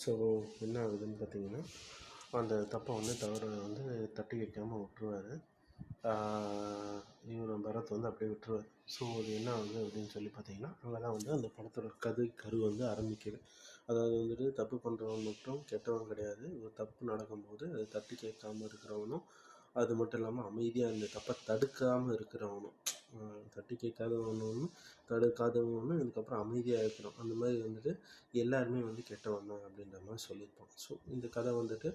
So என்ன ஆகுதுன்னு பார்த்தீங்கன்னா, அந்த தப்பை வந்து தவற வந்து தட்டி வைக்காமல் விட்டுருவாரு. இவர் பரத் வந்து அப்படியே விட்டுருவார். ஸோ அது என்ன ஆகுது அப்படின்னு சொல்லி பார்த்தீங்கன்னா, அங்கே தான் வந்து அந்த படத்தோட கரு வந்து ஆரம்பிக்குது. அதாவது வந்துட்டு தப்பு பண்ணுறவன் மட்டும் கெட்டவன் கிடையாது. ஒரு தப்பு நடக்கும்போது அதை தட்டி கேட்காம இருக்கிறவனும், அது மட்டும் இல்லாமல் அமைதியாக அந்த தப்பை தடுக்காமல் இருக்கிறவனும், தட்டி கேட்காதவனும் தடுக்காதவனும் இதுக்கப்புறம் அமைதியாக இருக்கிறோம். அந்த மாதிரி வந்துட்டு எல்லாருமே வந்து கெட்டவன் தான் அப்படின்ற மாதிரி சொல்லியிருப்பாங்க. ஸோ இந்த கதை வந்துட்டு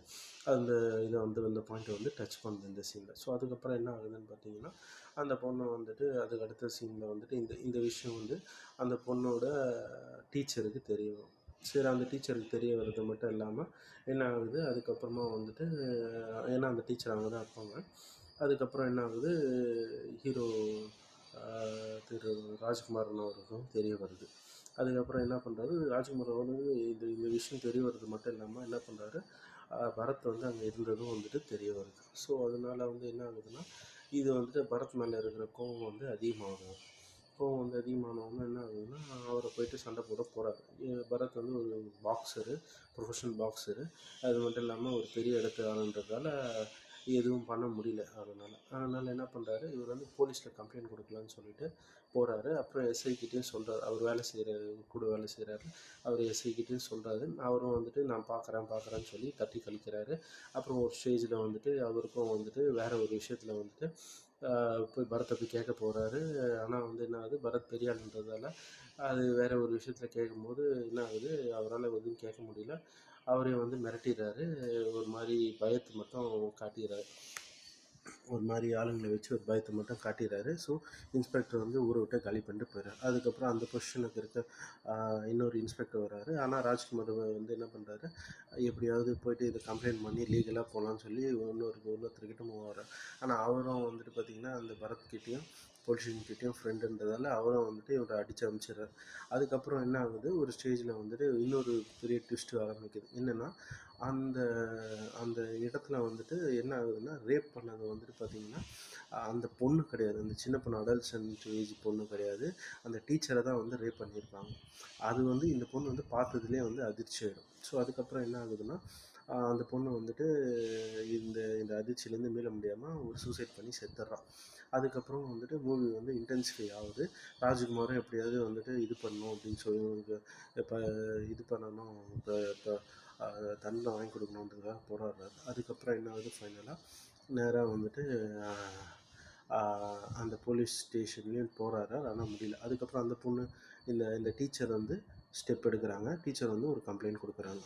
அந்த இதை வந்து இந்த பாயிண்ட்டை வந்து டச் பண்ணுது இந்த சீனில். ஸோ அதுக்கப்புறம் என்ன ஆகுதுன்னு பார்த்தீங்கன்னா, அந்த பொண்ணை வந்துட்டு அதுக்கு அடுத்த சீனில் வந்துட்டு இந்த இந்த விஷயம் வந்து அந்த பொண்ணோட டீச்சருக்கு தெரிய வரும். சரி, அந்த டீச்சருக்கு தெரிய வர்றது மட்டும் இல்லாமல் என்ன ஆகுது, அதுக்கப்புறமா வந்துட்டு ஏன்னா அந்த டீச்சர் அவங்க தான் இருப்பாங்க. அதுக்கப்புறம் என்ன ஆகுது, ஹீரோ திரு ராஜ்குமாரன் அவருக்கும் தெரிய வருது. அதுக்கப்புறம் என்ன பண்ணுறாரு, ராஜ்குமார் அவருக்கு இந்த இந்த விஷயம் தெரிய வர்றது மட்டும் இல்லாமல் என்ன பண்ணுறாரு, பரத் வந்து அங்கே இருந்ததும் வந்துட்டு தெரிய வருது. ஸோ அதனால வந்து என்ன ஆகுதுன்னா, இது வந்துட்டு பரத் மேலே இருக்கிற கோவம் வந்து அதிகமாகும். கோவம் வந்து அதிகமானவொன்னே என்ன ஆகுதுன்னா, அவரை போயிட்டு சண்டை போட போகிறாரு. பரத் வந்து ஒரு பாக்ஸரு, ப்ரொஃபஷனல் பாக்ஸரு. அது மட்டும் இல்லாமல் ஒரு பெரிய இடத்து ஆளுன்றதால எதுவும் பண்ண முடியல அவரால். அதனால் என்ன பண்ணுறாரு, இவர் வந்து போலீஸில் கம்ப்ளைண்ட் கொடுக்கலான்னு சொல்லிட்டு போகிறாரு. அப்புறம் எஸ்ஐக்கிட்டேயும் சொல்கிறாரு. அவர் வேலை செய்கிறாரு, கூட வேலை செய்கிறாரு. அவர் எஸ்ஐக்கிட்டேயும் சொல்கிறாரு. அவரும் வந்துட்டு நான் பார்க்குறேன்னு சொல்லி தட்டி கழிக்கிறாரு. அப்புறம் ஒரு ஸ்டேஜில் வந்துட்டு அவருக்கும் வந்துட்டு வேறு ஒரு விஷயத்தில் வந்துட்டு போய் பரத்தை போய் கேட்க போகிறாரு. ஆனால் வந்து என்ன ஆகுது, பரத் பெரிய ஆளுன்றதால அது வேறு ஒரு விஷயத்தில் கேட்கும்போது என்ன ஆகுது, அவரால் எதுவும் கேட்க முடியல. அவரே வந்து மிரட்டிடுறாரு. ஒரு மாதிரி பயத்தை மட்டும் காட்டிடுறாரு. ஒரு மாதிரி ஆளுங்களை வச்சு ஒரு பயத்தை மட்டும் காட்டிடுறாரு. ஸோ இன்ஸ்பெக்டர் வந்து ஊரை விட்டு காலி பண்ணிட்டு போயிடுறாரு. அதுக்கப்புறம் அந்த பொசிஷனுக்கு இருக்க இன்னொரு இன்ஸ்பெக்டர் வர்றாரு. ஆனால் ராஜ்குமார் வந்து என்ன பண்ணுறாரு, எப்படியாவது போயிட்டு இதை கம்ப்ளைண்ட் பண்ணி லீகலாக போகலான்னு சொல்லி இன்னொருத்தர்கிட்ட மூவ் ஆகிறார். ஆனால் அவரும் வந்துட்டு பார்த்திங்கன்னா அந்த பரத்கிட்டையும் பொலிஷன்கிட்டையும் ஃப்ரெண்டுன்றதால அவரும் வந்துட்டு இவரை அடித்து அனுப்பிச்சிடுறாரு. அதுக்கப்புறம் என்ன ஆகுது, ஒரு ஸ்டேஜில் வந்துட்டு இன்னொரு பெரிய ட்விஸ்ட்டு ஆரம்பிக்குது. என்னென்னா, அந்த அந்த இடத்துல வந்துட்டு என்ன ஆகுதுன்னா, ரேப் பண்ணது வந்துட்டு பார்த்திங்கன்னா அந்த பொண்ணு கிடையாது, அந்த சின்ன பொண்ணு அடல்சன்ட் ஏஜ் பொண்ணு கிடையாது, அந்த டீச்சரை தான் வந்து ரேப் பண்ணியிருப்பாங்க. அது வந்து இந்த பொண்ணு வந்து பார்த்ததுலேயே வந்து அதிர்ச்சி ஆகிடும். ஸோ அதுக்கப்புறம் என்ன ஆகுதுன்னா, அந்த பொண்ணு வந்துட்டு இந்த இந்த அதிர்ச்சியிலேருந்து மீள முடியாமல் ஒரு சூசைட் பண்ணி செத்துடுறான். அதுக்கப்புறம் வந்துட்டு மூவி வந்து இன்டென்சிஃபை ஆகுது. ராஜ்குமாரும் எப்படியாவது வந்துட்டு இது பண்ணணும் அப்படின்னு சொல்லி இப்போ இது பண்ணணும், இப்போ தண்டனை வாங்கி கொடுக்கணுன்றதுக்காக போராடுறாரு. அதுக்கப்புறம் என்ன ஆகுது, ஃபைனலாக நேராக வந்துட்டு அந்த போலீஸ் ஸ்டேஷன்லேயும் போராடுறாரு. ஆனால் முடியல. அதுக்கப்புறம் அந்த பொண்ணு இந்த இந்த டீச்சர் வந்து ஸ்டெப் எடுக்கிறாங்க. டீச்சர் வந்து ஒரு கம்ப்ளைண்ட் கொடுக்குறாங்க.